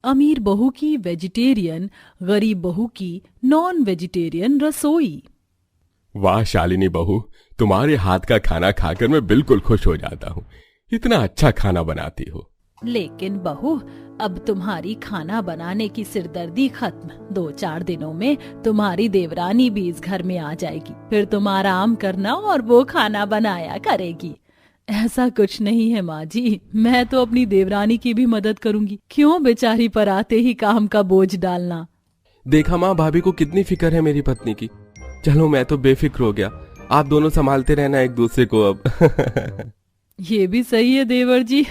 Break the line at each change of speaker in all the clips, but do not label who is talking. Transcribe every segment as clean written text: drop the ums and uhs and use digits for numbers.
अमीर बहू की वेजिटेरियन, गरीब बहू की नॉन वेजिटेरियन रसोई।
वाह शालिनी बहू, तुम्हारे हाथ का खाना खाकर मैं बिल्कुल खुश हो जाता हूँ। इतना अच्छा खाना बनाती हो।
लेकिन बहू, अब तुम्हारी खाना बनाने की सिरदर्दी खत्म। 2-4 दिनों में तुम्हारी देवरानी भी इस घर में आ जाएगी। फिर तुम आराम करना और वो खाना बनाया करेगी। ऐसा कुछ नहीं है माँ जी, मैं तो अपनी देवरानी की भी मदद करूंगी। क्यों बेचारी पर आते ही काम का बोझ डालना।
देखा माँ, भाभी को कितनी फिक्र है मेरी पत्नी की। चलो मैं तो बेफिक्र हो गया। आप दोनों संभालते रहना एक दूसरे को अब।
ये भी सही है देवर जी।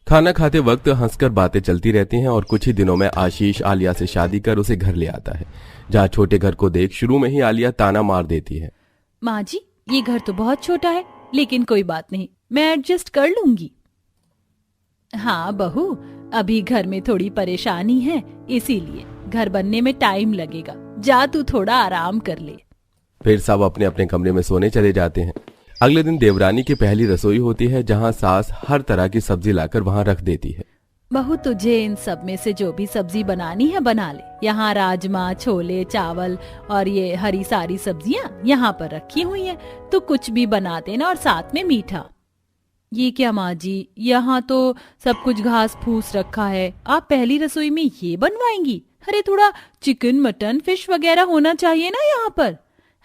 खाना खाते वक्त हंसकर बातें चलती रहती हैं और कुछ ही दिनों में आशीष आलिया से शादी कर उसे घर ले आता है, जहाँ छोटे घर को देख शुरू में ही आलिया ताना मार देती है।
माँ जी, ये घर तो बहुत छोटा है, लेकिन कोई बात नहीं, मैं एडजस्ट कर लूंगी। हाँ बहू, अभी घर में थोड़ी परेशानी है, इसीलिए घर बनने में टाइम लगेगा। जा तू थोड़ा आराम कर ले।
फिर सब अपने अपने कमरे में सोने चले जाते हैं। अगले दिन देवरानी की पहली रसोई होती है, जहाँ सास हर तरह की सब्जी लाकर वहाँ रख देती है।
बहू, तुझे इन सब में से जो भी सब्जी बनानी है बना ले। यहाँ राजमा, छोले, चावल और ये हरी सारी सब्जियाँ यहाँ पर रखी हुई हैं। तो कुछ भी बना देना और साथ में मीठा। ये क्या माँ जी, यहाँ तो सब कुछ घास फूस रखा है, आप पहली रसोई में ये बनवाएंगी? अरे थोड़ा चिकन, मटन, फिश वगैरह होना चाहिए ना यहाँ पर।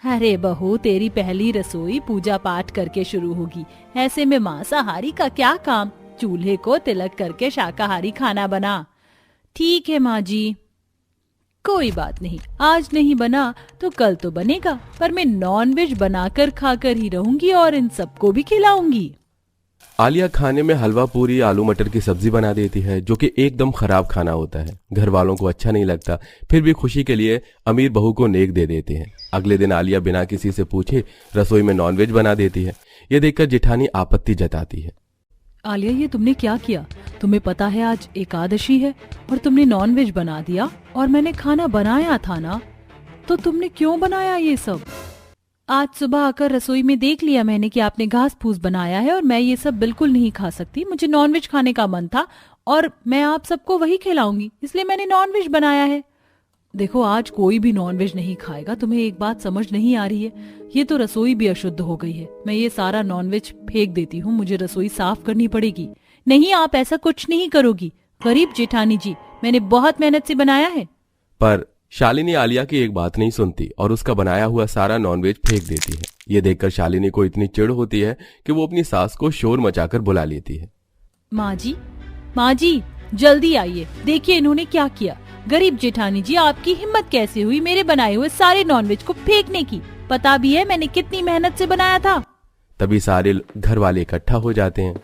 अरे बहू, तेरी पहली रसोई पूजा पाठ करके शुरू होगी, ऐसे में मांसाहारी का क्या काम। चूल्हे को तिलक करके शाकाहारी खाना बना। ठीक है माँ जी, कोई बात नहीं, आज नहीं बना तो कल तो बनेगा, पर मैं नॉन वेज बनाकर खाकर ही रहूंगी और इन सबको भी खिलाऊंगी।
आलिया खाने में हलवा पूरी, आलू मटर की सब्जी बना देती है, जो कि एकदम खराब खाना होता है। घर वालों को अच्छा नहीं लगता, फिर भी खुशी के लिए अमीर बहू को नेक दे देते हैं। अगले दिन आलिया बिना किसी से पूछे रसोई में नॉनवेज बना देती है। ये देखकर जेठानी आपत्ति जताती है।
आलिया, ये तुमने क्या किया? तुम्हें पता है आज एकादशी है और तुमने नॉनवेज बना दिया, और मैंने खाना बनाया था ना, तो तुमने क्यों बनाया ये सब? आज सुबह आकर रसोई में देख लिया मैंने कि आपने घास फूस बनाया है, और मैं ये सब बिल्कुल नहीं खा सकती। मुझे नॉनवेज खाने का मन था और मैं आप सबको वही खिलाऊंगी, इसलिए मैंने नॉनवेज बनाया है। देखो, आज कोई भी नॉनवेज नहीं खाएगा। तुम्हें एक बात समझ नहीं आ रही है? ये तो रसोई भी अशुद्ध हो गई है। मैं ये सारा नॉनवेज फेंक देती हूँ, मुझे रसोई साफ करनी पड़ेगी। नहीं, आप ऐसा कुछ नहीं करोगी। गरीब जेठानी जी, मैंने बहुत मेहनत से बनाया है।
पर शालिनी आलिया की एक बात नहीं सुनती और उसका बनाया हुआ सारा नॉनवेज फेंक देती है। ये देखकर शालिनी को इतनी चिढ़ होती है कि वो अपनी सास को शोर मचाकर बुला लेती है।
माँ जी, जल्दी आइए, देखिए इन्होंने क्या किया। गरीब जेठानी जी, आपकी हिम्मत कैसे हुई मेरे बनाए हुए सारे नॉनवेज को फेंकने की? पता भी है मैंने कितनी मेहनत से बनाया था।
तभी सारे घर वाले इकट्ठा हो जाते हैं।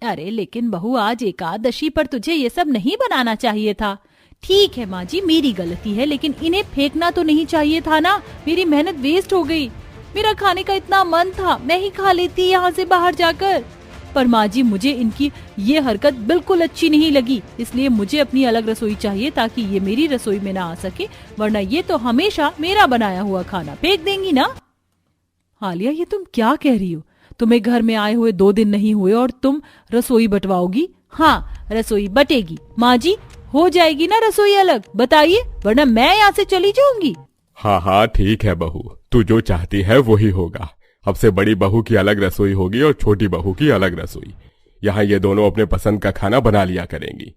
अरे लेकिन बहू, आज एकादशी पर तुझे ये सब नहीं बनाना चाहिए था। ठीक है माँ जी, मेरी गलती है, लेकिन इन्हें फेंकना तो नहीं चाहिए था ना। मेरी मेहनत वेस्ट हो गई। मेरा खाने का इतना मन था, मैं ही खा लेती यहाँ से बाहर जाकर। पर माँ जी, मुझे इनकी ये हरकत बिल्कुल अच्छी नहीं लगी, इसलिए मुझे अपनी अलग रसोई चाहिए ताकि ये मेरी रसोई में ना आ सके, वरना ये तो हमेशा मेरा बनाया हुआ खाना फेंक देंगी ना। आलिया, ये तुम क्या कह रही हो? तुम्हें घर में आए हुए 2 दिन नहीं हुए और तुम रसोई बंटवाओगी? हाँ, रसोई बटेगी माँ जी, हो जाएगी ना रसोई अलग, बताइए, वरना मैं यहाँ से चली जाऊंगी।
हाँ, ठीक है बहू, तू जो चाहती है वही होगा। अब से बड़ी बहू की अलग रसोई होगी और छोटी बहू की अलग रसोई। यहाँ ये दोनों अपने पसंद का खाना बना लिया करेंगी।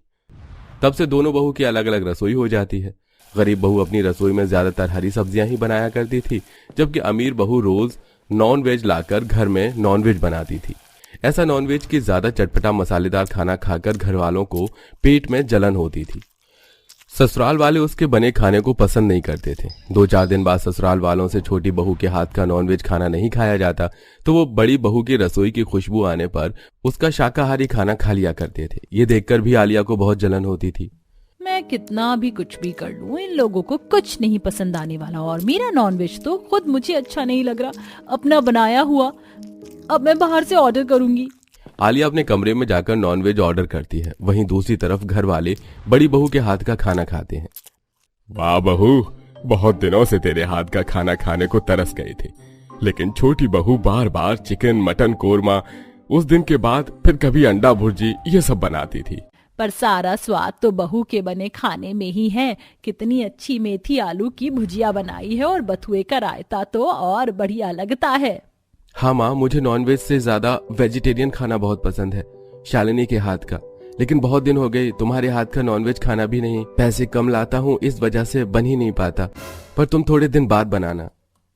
तब से दोनों बहू की अलग अलग रसोई हो जाती है। गरीब बहू अपनी रसोई में ज्यादातर हरी सब्जियां ही बनाया करती थी, जबकि अमीर बहू रोज नॉनवेज लाकर घर में नॉनवेज बनाती थी। ऐसा नॉनवेज की ज्यादा चटपटा मसालेदार खाना खाकर घर वालों को पेट में जलन होती थी। ससुराल वाले उसके बने खाने को पसंद नहीं करते थे। 2-4 दिन बाद ससुराल वालों से छोटी बहू के हाथ का नॉनवेज खाना नहीं खाया जाता, तो वो बड़ी बहू की रसोई की खुशबू आने पर उसका शाकाहारी खाना खा लिया करते थे। ये देखकर भी आलिया को बहुत जलन होती थी।
मैं कितना भी कुछ भी कर लूं, इन लोगों को कुछ नहीं पसंद आने वाला, और मेरा नॉनवेज तो खुद मुझे अच्छा नहीं लग रहा, अपना बनाया हुआ। अब मैं बाहर से ऑर्डर करूंगी।
आलिया अपने कमरे में जाकर नॉनवेज ऑर्डर करती है। वहीं दूसरी तरफ घर वाले बड़ी बहू के हाथ का खाना खाते हैं। वाह बहू, बहुत दिनों से तेरे हाथ का खाना खाने को तरस गए थे, लेकिन छोटी बहू बार बार चिकन, मटन, कोरमा, उस दिन के बाद फिर कभी अंडा भुर्जी, ये सब बनाती थी।
पर सारा स्वाद तो बहू के बने खाने में ही है। कितनी अच्छी मेथी आलू की भुजिया बनाई है और बथुए का रायता तो और बढ़िया लगता है।
हाँ माँ, मुझे नॉनवेज से ज्यादा वेजिटेरियन खाना बहुत पसंद है, शालिनी के हाथ का। लेकिन बहुत दिन हो गए तुम्हारे हाथ का नॉनवेज खाना भी नहीं। पैसे कम लाता हूँ, इस वजह से बन ही नहीं पाता। पर तुम थोड़े दिन बाद बनाना।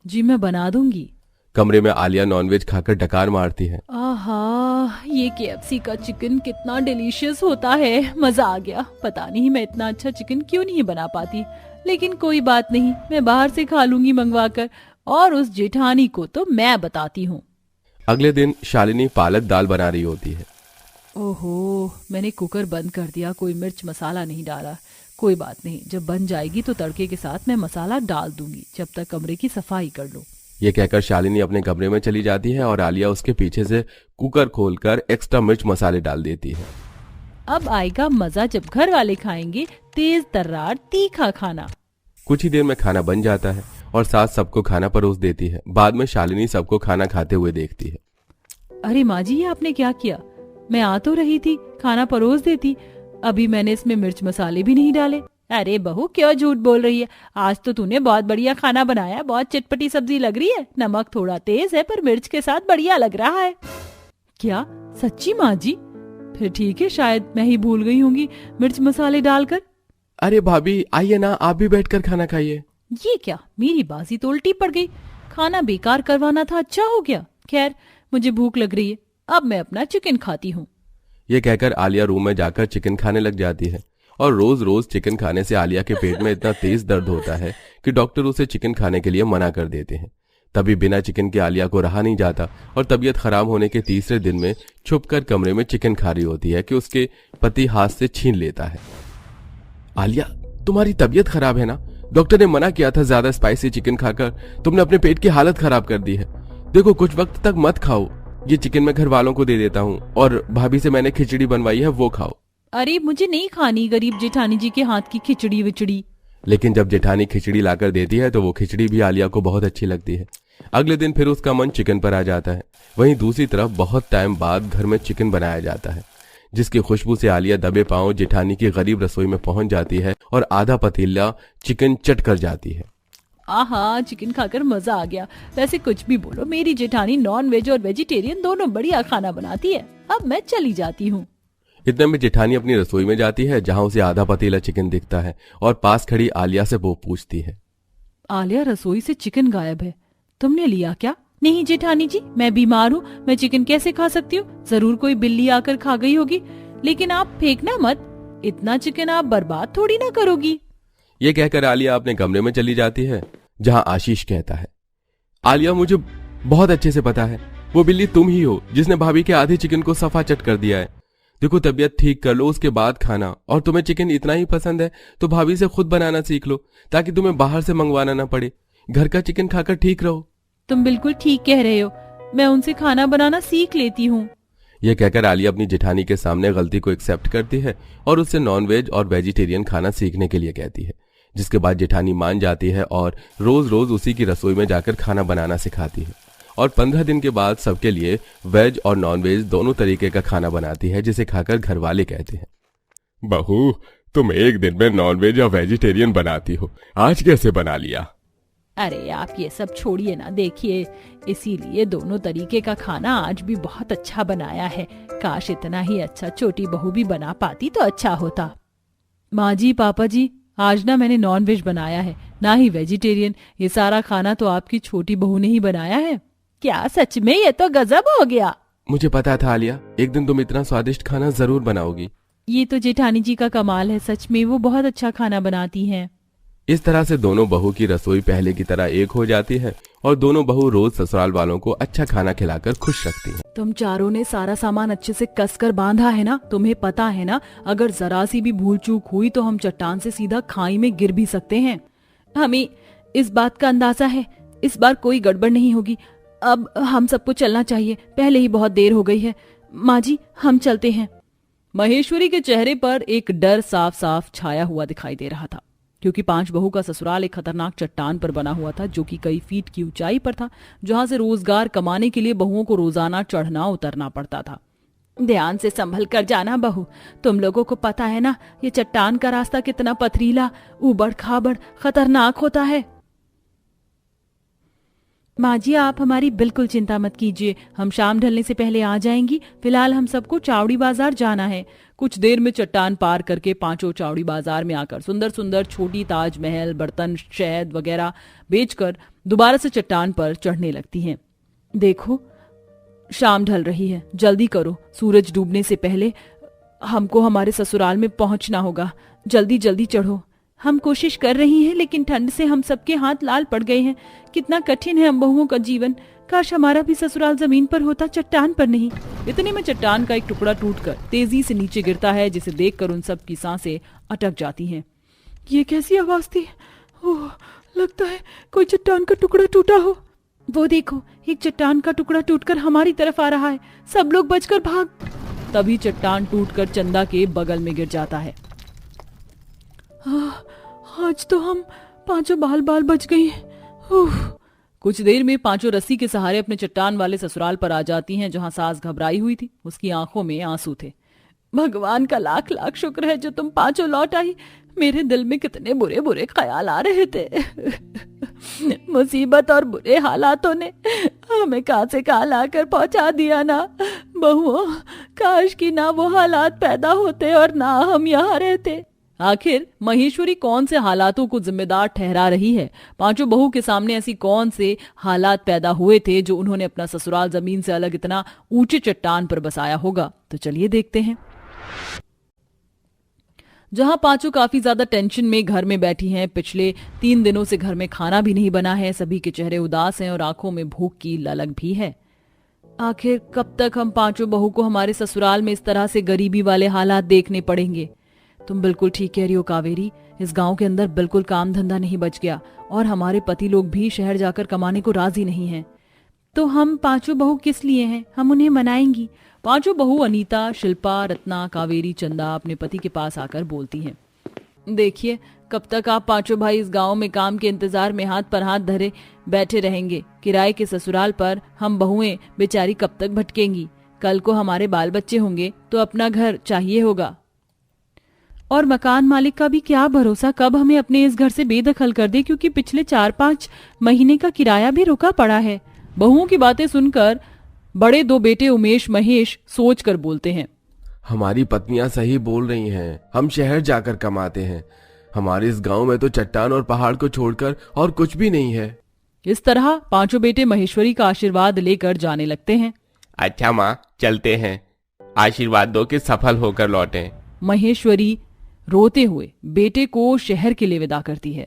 जी मैं बना दूंगी।
कमरे में आलिया नॉनवेज खाकर डकार मारती है।
आहा, ये KFC का चिकन कितना डिलीशियस होता है, मजा आ गया। पता नहीं मैं इतना अच्छा चिकन क्यों नहीं बना पाती, लेकिन कोई बात नहीं, मैं बाहर से खा लूंगी मंगवा कर। और उस जेठानी को तो मैं बताती हूँ।
अगले दिन शालिनी पालक दाल बना रही होती है।
ओहो, मैंने कुकर बंद कर दिया, कोई मिर्च मसाला नहीं डाला। कोई बात नहीं, जब बन जाएगी तो तड़के के साथ मैं मसाला डाल दूंगी। जब तक कमरे की सफाई कर लो।
ये कहकर शालिनी अपने कमरे में चली जाती है और आलिया उसके पीछे से कुकर खोलकर एक्स्ट्रा मिर्च मसाले डाल देती है।
अब आएगा मजा जब घर वाले खाएंगे तेज तर्रार तीखा खाना।
कुछ ही देर में खाना बन जाता है और साथ सबको खाना परोस देती है। बाद में शालिनी सबको खाना खाते हुए देखती है।
अरे माँ जी, ये आपने क्या किया? मैं आ तो रही थी, खाना परोस देती। अभी मैंने इसमें मिर्च मसाले भी नहीं डाले। अरे बहू, क्यों झूठ बोल रही है? आज तो तूने बहुत बढ़िया खाना बनाया, बहुत चटपटी सब्जी लग रही है। नमक थोड़ा तेज है पर मिर्च के साथ बढ़िया लग रहा है। क्या सच्ची माँ जी? फिर ठीक है, शायद मैं ही भूल गई होंगी मिर्च मसाले डालकर।
अरे भाभी आइए ना, आप भी बैठकर खाना खाइए।
ये क्या, मेरी बाजी तो उल्टी पड़ गई। खाना बेकार करवाना था, अच्छा हो गया। खैर, मुझे भूख लग रही है, अब मैं अपना चिकन खाती हूँ।
ये कहकर आलिया रूम में जाकर चिकन खाने लग जाती है। और रोज रोज चिकन खाने से आलिया के पेट में इतना तेज दर्द होता है कि डॉक्टर उसे चिकन खाने के लिए मना कर देते हैं। तभी बिना चिकन के आलिया को रहा नहीं जाता और तबीयत खराब होने के तीसरे दिन में छुपकर कमरे में चिकन खा रही होती है कि उसके पति हाथ से छीन लेता है। आलिया, तुम्हारी तबीयत खराब है ना? डॉक्टर ने मना किया था ज्यादा स्पाइसी चिकन खाकर तुमने अपने पेट की हालत खराब कर दी है। देखो, कुछ वक्त तक मत खाओ। ये चिकन मैं घर वालों को दे देता हूँ और भाभी से मैंने खिचड़ी बनवाई है, वो खाओ।
अरे मुझे नहीं खानी गरीब जेठानी जी के हाथ की खिचड़ी विचड़ी।
लेकिन जब जेठानी खिचड़ी लाकर देती है तो वो खिचड़ी भी आलिया को बहुत अच्छी लगती है। अगले दिन फिर उसका मन चिकन पर आ जाता है। वहीं दूसरी तरफ बहुत टाइम बाद घर में चिकन बनाया जाता है, जिसकी खुशबू से आलिया दबे पांव जेठानी की गरीब रसोई में पहुंच जाती है और आधा पतीला चिकन चट कर जाती है।
आहा, चिकन खाकर मजा आ गया। वैसे कुछ भी बोलो, मेरी जेठानी नॉन वेज और वेजिटेरियन दोनों बढ़िया खाना बनाती है। अब मैं चली जाती हूँ।
इतने में जेठानी अपनी रसोई में जाती है, जहां उसे आधा पतीला चिकन दिखता है और पास खड़ी आलिया से वो पूछती है।
आलिया, रसोई से चिकन गायब है, तुमने लिया क्या? नहीं जेठानी जी, मैं बीमार हूँ, मैं चिकन कैसे खा सकती हूँ? जरूर कोई बिल्ली आकर खा गई होगी। लेकिन आप फेंकना मत, इतना चिकन आप बर्बाद थोड़ी ना करोगी।
ये कहकर आलिया अपने कमरे में चली जाती है, जहां आशीष कहता है, आलिया मुझे बहुत अच्छे से पता है, वो बिल्ली तुम ही हो जिसने भाभी के आधे चिकन को सफा चट कर दिया है। देखो, तबीयत ठीक कर लो, उसके बाद खाना। और तुम्हें चिकन इतना ही पसंद है तो भाभी से खुद बनाना सीख लो, ताकि तुम्हें बाहर से मंगवाना ना पड़े। घर का चिकन खाकर ठीक रहो।
तुम बिल्कुल ठीक कह रहे हो, मैं उनसे खाना बनाना सीख लेती हूँ।
यह कहकर आलिया अपनी जेठानी के सामने गलती को एक्सेप्ट करती है और उससे नॉनवेज और वेजिटेरियन खाना सीखने के लिए कहती है, जिसके बाद जेठानी मान जाती है और रोज रोज उसी की रसोई में जाकर खाना बनाना सिखाती है। और 15 दिन के बाद सबके लिए वेज और नॉनवेज दोनों तरीके का खाना बनाती है, जिसे खाकर घर वाले कहते हैं,
बहू, तुम एक दिन में नॉनवेज या वेजिटेरियन बनाती हो, आज कैसे बना लिया?
अरे आप ये सब छोड़िए ना, देखिए इसीलिए दोनों तरीके का खाना आज भी बहुत अच्छा बनाया है। काश इतना ही अच्छा छोटी बहू भी बना पाती तो अच्छा होता। माँ जी, पापा जी, आज ना मैंने नॉन वेज बनाया है, ना ही वेजिटेरियन। ये सारा खाना तो आपकी छोटी बहू ने ही बनाया है। क्या सच में? ये तो गजब हो गया।
मुझे पता था आलिया, एक दिन तुम इतना स्वादिष्ट खाना जरूर बनाओगी।
ये तो जेठानी जी का कमाल है, सच में वो बहुत अच्छा खाना बनाती हैं।
इस तरह से दोनों बहू की रसोई पहले की तरह एक हो जाती है और दोनों बहू रोज ससुराल वालों को अच्छा खाना खिलाकर खुश रखती हैं।
तुम चारों ने सारा सामान अच्छे से कसकर बांधा है ना? तुम्हें पता है ना, अगर जरा सी भी भूल चूक हुई तो हम चट्टान से सीधा खाई में गिर भी सकते हैं। हमें इस बात का अंदाजा है, इस बार कोई गड़बड़ नहीं होगी। अब हम सबको चलना चाहिए, पहले ही बहुत देर हो गई है। माँ जी, हम चलते हैं। महेश्वरी के चेहरे पर एक डर साफ साफ छाया हुआ दिखाई दे रहा था, क्योंकि 5 बहू का ससुराल एक खतरनाक चट्टान पर बना हुआ था, जो कि कई फीट की ऊंचाई पर था, जहां से रोजगार कमाने के लिए बहुओं को रोजाना चढ़ना उतरना पड़ता था। ध्यान से संभल कर जाना बहू, तुम लोगों को पता है ना ये चट्टान का रास्ता कितना पथरीला, ऊबड़ खाबड़, खतरनाक होता है। माँ जी आप हमारी बिल्कुल चिंता मत कीजिए, हम शाम ढलने से पहले आ जाएंगी। फिलहाल हम सबको चावड़ी बाजार जाना है। कुछ देर में चट्टान पार करके पांचों चावड़ी बाजार में आकर सुंदर सुंदर छोटी ताजमहल, बर्तन, शहद वगैरह बेचकर दोबारा से चट्टान पर चढ़ने लगती हैं। देखो शाम ढल रही है, जल्दी करो, सूरज डूबने से पहले हमको हमारे ससुराल में पहुंचना होगा। जल्दी जल्दी चढ़ो। हम कोशिश कर रही हैं लेकिन ठंड से हम सबके हाथ लाल पड़ गए हैं। कितना कठिन है हम बहुओं का जीवन। काश हमारा भी ससुराल जमीन पर होता, चट्टान पर नहीं। इतने में चट्टान का एक टुकड़ा टूटकर तेजी से नीचे गिरता है, जिसे देखकर उन सब की सांसें अटक जाती हैं। ये कैसी आवाज थी? ओह, लगता है कोई चट्टान का टुकड़ा टूटा हो। वो देखो, एक चट्टान का टुकड़ा टूटकर हमारी तरफ आ रहा है। सब लोग बचकर भाग। तभी चट्टान टूटकर चंदा के बगल में गिर जाता है। आज तो हम पांचों बाल बाल बच गई हैं। कुछ देर में पांचों रस्सी के सहारे अपने चट्टान वाले ससुराल पर आ जाती हैं, जहां सास घबराई हुई थी। उसकी आंखों में आंसू थे। भगवान का लाख लाख शुक्र है जो तुम पांचों लौट आई। मेरे दिल में कितने बुरे बुरे ख्याल आ रहे थे। मुसीबत और बुरे हालातों ने हमें कहां से कहां लाकर पहुंचा दिया ना। बहुओं, काश कि ना वो हालात पैदा होते और ना हम यहाँ रहते। आखिर महेश्वरी कौन से हालातों को जिम्मेदार ठहरा रही है? पांचों बहू के सामने ऐसी कौन से हालात पैदा हुए थे जो उन्होंने अपना ससुराल जमीन से अलग इतना ऊंचे चट्टान पर बसाया होगा? तो चलिए देखते हैं। जहां पांचों काफी ज्यादा टेंशन में घर में बैठी हैं। पिछले 3 दिनों से घर में खाना भी नहीं बना है। सभी के चेहरे उदास हैं और आंखों में भूख की ललक भी है। आखिर कब तक हम पांचों बहू को हमारे ससुराल में इस तरह से गरीबी वाले हालात देखने पड़ेंगे? तुम बिल्कुल ठीक कह रही हो कावेरी। इस गांव के अंदर बिल्कुल काम धंधा नहीं बच गया और हमारे पति लोग भी शहर जाकर कमाने को राजी नहीं हैं। तो हम पांचों बहू किस लिए हैं? हम उन्हें मनाएंगी। पांचों बहू अनीता, शिल्पा, रत्ना, कावेरी, चंदा अपने पति के पास आकर बोलती हैं। देखिए, कब तक आप पांचों भाई इस गांव में काम के इंतजार में हाथ पर हाथ धरे बैठे रहेंगे? किराए के ससुराल पर हम बहुएं बेचारी कब तक भटकेंगी? कल को हमारे बाल बच्चे होंगे तो अपना घर चाहिए होगा। और मकान मालिक का भी क्या भरोसा कब हमें अपने इस घर से बेदखल कर दे, क्योंकि पिछले 4-5 महीने का किराया भी रुका पड़ा है। बहुओं की बातें सुनकर बड़े 2 बेटे उमेश, महेश सोच कर बोलते हैं।
हमारी पत्नियां सही बोल रही हैं। हम शहर जाकर कमाते हैं। हमारे इस गांव में तो चट्टान और पहाड़ को छोड़कर और कुछ भी नहीं है।
इस तरह पांचों बेटे महेश्वरी का आशीर्वाद लेकर जाने लगते हैं।
अच्छा माँ, चलते हैं। आशीर्वाद दो कि सफल होकर लौटें।
महेश्वरी रोते हुए बेटे को शहर के लिए विदा करती है।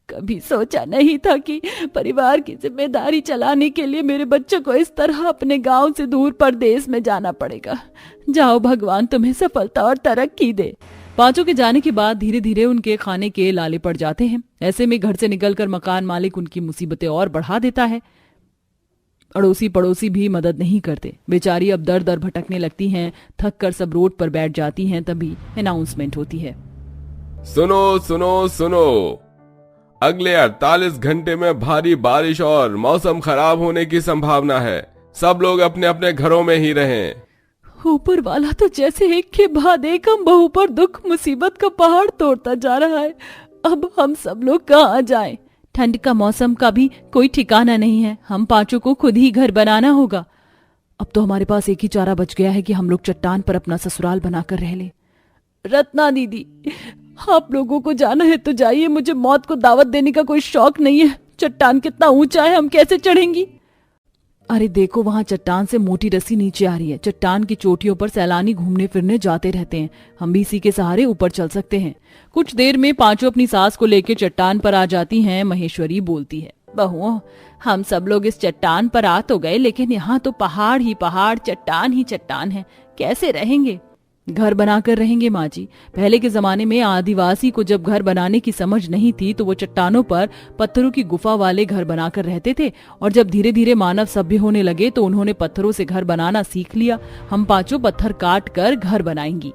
कभी सोचा नहीं था कि परिवार की जिम्मेदारी चलाने के लिए मेरे बच्चों को इस तरह अपने गांव से दूर परदेश में जाना पड़ेगा। जाओ, भगवान तुम्हें सफलता और तरक्की दे। पांचों के जाने के बाद धीरे धीरे उनके खाने के लाले पड़ जाते हैं। ऐसे में घर से निकलकर मकान मालिक उनकी मुसीबतें और बढ़ा देता है। अड़ोसी पड़ोसी भी मदद नहीं करते। बेचारी अब दर दर भटकने लगती हैं। थक कर सब रोड पर बैठ जाती हैं। तभी अनाउंसमेंट होती है।
सुनो सुनो सुनो, अगले 48 घंटे में भारी बारिश और मौसम खराब होने की संभावना है। सब लोग अपने अपने घरों में ही रहें।
ऊपर वाला तो जैसे एक के बाद एक हम बहू पर दुख मुसीबत का पहाड़ तोड़ता जा रहा है। अब हम सब लोग कहाँ जाएं? ठंड का मौसम का भी कोई ठिकाना नहीं है। हम पांचों को खुद ही घर बनाना होगा। अब तो हमारे पास एक ही चारा बच गया है कि हम लोग चट्टान पर अपना ससुराल बनाकर रह ले। रत्ना दीदी, आप लोगों को जाना है तो जाइए, मुझे मौत को दावत देने का कोई शौक नहीं है। चट्टान कितना ऊंचा है, हम कैसे चढ़ेंगी? अरे देखो, वहां चट्टान से मोटी रस्सी नीचे आ रही है। चट्टान की चोटियों पर सैलानी घूमने फिरने जाते रहते हैं। हम भी इसी के सहारे ऊपर चल सकते हैं। कुछ देर में पांचों अपनी सास को लेकर चट्टान पर आ जाती हैं। महेश्वरी बोलती है, बहुओं, हम सब लोग इस चट्टान पर आ तो गए, लेकिन यहाँ तो पहाड़ ही पहाड़, चट्टान ही चट्टान है। कैसे रहेंगे? घर बनाकर रहेंगे माँ जी। पहले के जमाने में आदिवासी को जब घर बनाने की समझ नहीं थी तो वो चट्टानों पर पत्थरों की गुफा वाले घर बनाकर रहते थे। और जब धीरे धीरे मानव सभ्य होने लगे तो उन्होंने पत्थरों से घर बनाना सीख लिया। हम पांचों पत्थर काट कर घर बनाएंगी।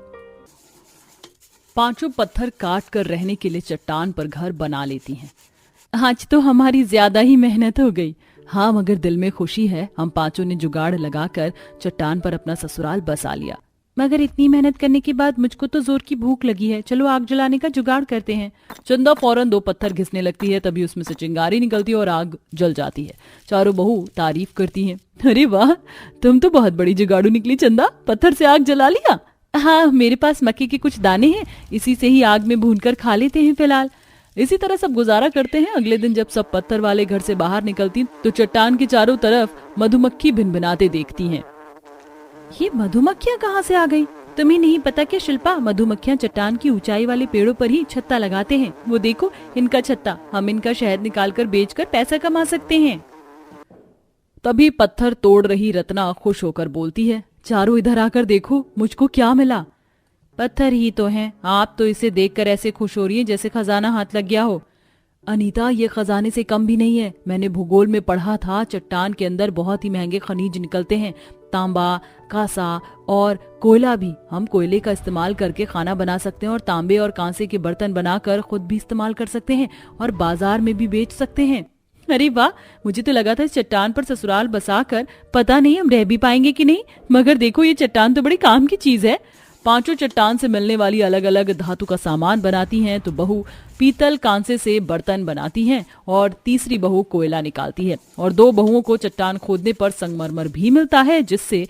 पांचों पत्थर काट कर रहने के लिए चट्टान पर घर बना लेती हैं। आज तो हमारी ज्यादा ही मेहनत हो गई। हाँ, मगर दिल में खुशी है। हम पांचों ने जुगाड़ लगाकर चट्टान पर अपना ससुराल बसा लिया। मगर इतनी मेहनत करने के बाद मुझको तो जोर की भूख लगी है, चलो आग जलाने का जुगाड़ करते हैं। चंदा फौरन 2 पत्थर घिसने लगती है, तभी उसमें से चिंगारी निकलती है और आग जल जाती है। चारों बहू तारीफ करती हैं। अरे वाह, तुम तो बहुत बड़ी जुगाड़ू निकली चंदा, पत्थर से आग जला लिया। हाँ, मेरे पास मक्के के कुछ दाने हैं, इसी से ही आग में भूनकर खा लेते हैं फिलहाल। इसी तरह सब गुजारा करते हैं। अगले दिन जब सब पत्थर वाले घर से बाहर निकलती तो चट्टान के चारों तरफ मधुमक्खी भिनभिनाते देखती हैं। ये मधुमक्खियां कहाँ से आ गई? तुम्हें नहीं पता क्या शिल्पा, मधुमक्खियां चट्टान की ऊंचाई वाले पेड़ों पर ही छत्ता लगाते हैं। वो देखो इनका छत्ता, हम इनका शहद निकालकर बेचकर पैसा कमा सकते हैं। तभी पत्थर तोड़ रही रत्ना खुश होकर बोलती है, चारों इधर आकर देखो मुझको क्या मिला। पत्थर ही तो हैं, आप तो इसे देखकर ऐसे खुश हो रही हैं जैसे खजाना हाथ लग गया हो। अनीता, ये खजाने से कम भी नहीं है। मैंने भूगोल में पढ़ा था, चट्टान के अंदर बहुत ही महंगे खनिज निकलते हैं, तांबा, कांसा और कोयला भी। हम कोयले का इस्तेमाल करके खाना बना सकते हैं और तांबे और कांसे के बर्तन बनाकर खुद भी इस्तेमाल कर सकते हैं और बाजार में भी बेच सकते हैं। अरे वाह, मुझे तो लगा था इस चट्टान पर ससुराल बसाकर पता नहीं हम रह भी पाएंगे कि नहीं, मगर देखो ये चट्टान तो बड़ी काम की चीज है। पांचों चट्टान से मिलने वाली अलग अलग धातु का सामान बनाती हैं। तो बहू पीतल कांसे से बर्तन बनाती हैं और तीसरी बहू कोयला निकालती है और 2 बहुओं को चट्टान खोदने पर संगमरमर भी मिलता है, जिससे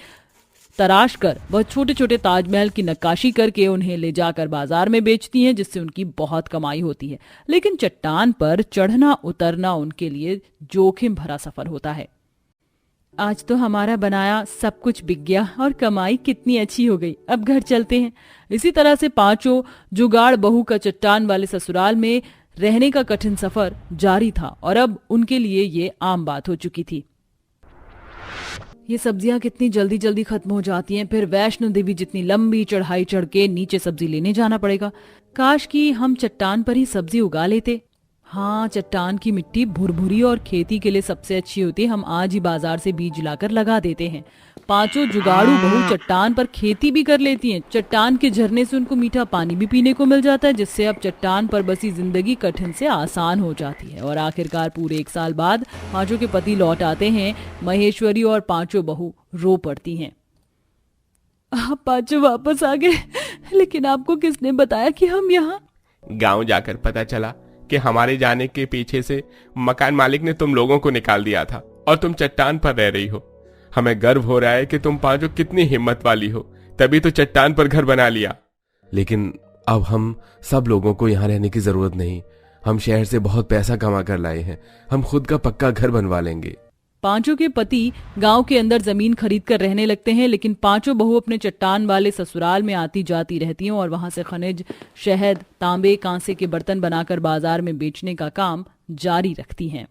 तराश कर वह छोटे छोटे ताजमहल की नक्काशी करके उन्हें ले जाकर बाजार में बेचती हैं, जिससे उनकी बहुत कमाई होती है। लेकिन चट्टान पर चढ़ना उतरना उनके लिए जोखिम भरा सफर होता है। आज तो हमारा बनाया सब कुछ बिक गया और कमाई कितनी अच्छी हो गई, अब घर चलते हैं। इसी तरह से पांचों जुगाड़ बहू का चट्टान वाले ससुराल में रहने का कठिन सफर जारी था और अब उनके लिए ये आम बात हो चुकी थी। ये सब्जियां कितनी जल्दी जल्दी खत्म हो जाती हैं, फिर वैष्णो देवी जितनी लंबी चढ़ाई चढ़ के नीचे सब्जी लेने जाना पड़ेगा। काश कि हम चट्टान पर ही सब्जी उगा लेते। हाँ, चट्टान की मिट्टी भुरभुरी और खेती के लिए सबसे अच्छी होती है। हम आज ही बाजार से बीज लाकर लगा देते हैं। पांचों जुगाड़ू बहू चट्टान पर खेती भी कर लेती हैं। चट्टान के झरने से उनको मीठा पानी भी पीने को मिल जाता है, जिससे अब चट्टान पर बसी जिंदगी कठिन से आसान हो जाती है। और आखिरकार पूरे 1 साल बाद पांचों के पति लौट आते हैं। महेश्वरी और पांचों बहू रो पड़ती हैं। आप पांचों वापस आ गए, लेकिन आपको किसने बताया कि हम यहाँ?
गांव जाकर पता चला कि हमारे जाने के पीछे से मकान मालिक ने तुम लोगों को निकाल दिया था और तुम चट्टान पर रह रही हो। हमें गर्व हो रहा है कि तुम पांचों कितनी हिम्मत वाली हो, तभी तो चट्टान पर घर बना लिया।
लेकिन अब हम सब लोगों को यहाँ रहने की जरूरत नहीं। हम शहर से बहुत पैसा कमा कर लाए हैं, हम खुद का पक्का घर बनवा लेंगे।
पांचों के पति गांव के अंदर जमीन खरीद कर रहने लगते हैं, लेकिन पांचों बहू अपने चट्टान वाले ससुराल में आती जाती रहती हैं और वहां से खनिज, शहद, तांबे, कांसे के बर्तन बनाकर बाजार में बेचने का काम जारी रखती हैं।